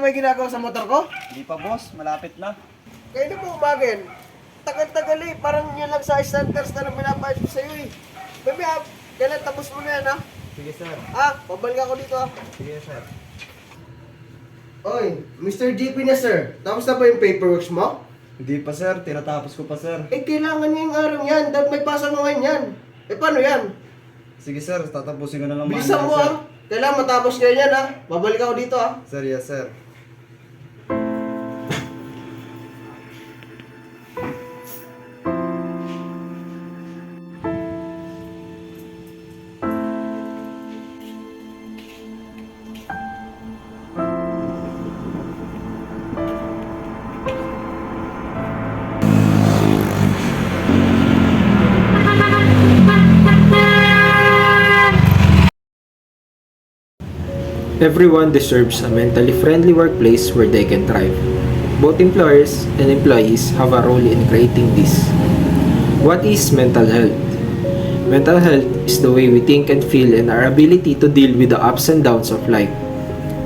na may ginagawa sa motor ko? Hindi pa boss, malapit na. Kayo na po umagin. Tagal-tagal eh. Parang yun lang sa standards na pinapayos ko sa'yo eh. Baby kailan tapos mo na yan ha? Sige sir. Pabalik ako dito ha. Sige sir. Oy, Mr. GP na sir. Tapos na ba yung paperworks mo? Hindi pa sir, tinatapos ko pa sir. Kailangan niya yung araw yan. Dahil may pasa mo ngayon yan. Paano yan? Sige sir, tatapusin ko na lang Bilisan mo sir. Kailangan matapos ngayon yan ha. Babalik ako dito ha. Sir, yes sir. Everyone deserves a mentally friendly workplace where they can thrive. Both employers and employees have a role in creating this. What is mental health? Mental health is the way we think and feel and our ability to deal with the ups and downs of life.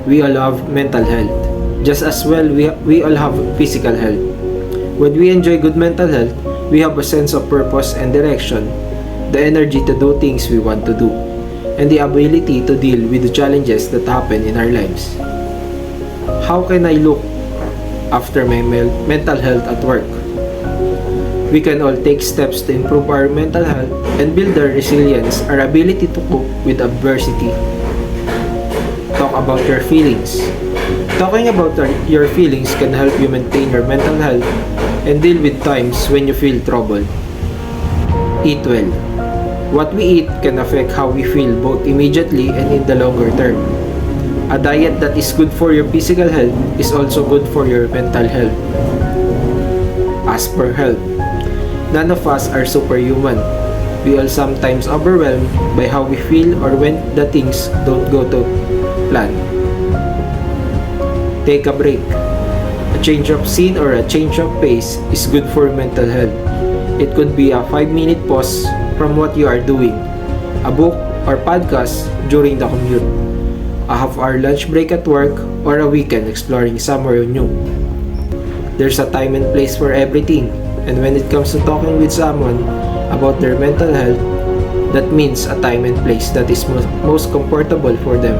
We all have mental health, just as well we all have physical health. When we enjoy good mental health, we have a sense of purpose and direction, the energy to do things we want to do, and the ability to deal with the challenges that happen in our lives. How can I look after my mental health at work? We can all take steps to improve our mental health and build our resilience, our ability to cope with adversity. Talk about your feelings. Talking about your feelings can help you maintain your mental health and deal with times when you feel troubled. Eat well. What we eat can affect how we feel both immediately and in the longer term. A diet that is good for your physical health is also good for your mental health. As per health, none of us are superhuman. We are sometimes overwhelmed by how we feel or when the things don't go to plan. Take a break. A change of scene or a change of pace is good for mental health. It could be a 5-minute pause from what you are doing, a book or podcast during the commute, a half-hour lunch break at work, or a weekend exploring somewhere new. There's a time and place for everything, and when it comes to talking with someone about their mental health, that means a time and place that is most comfortable for them.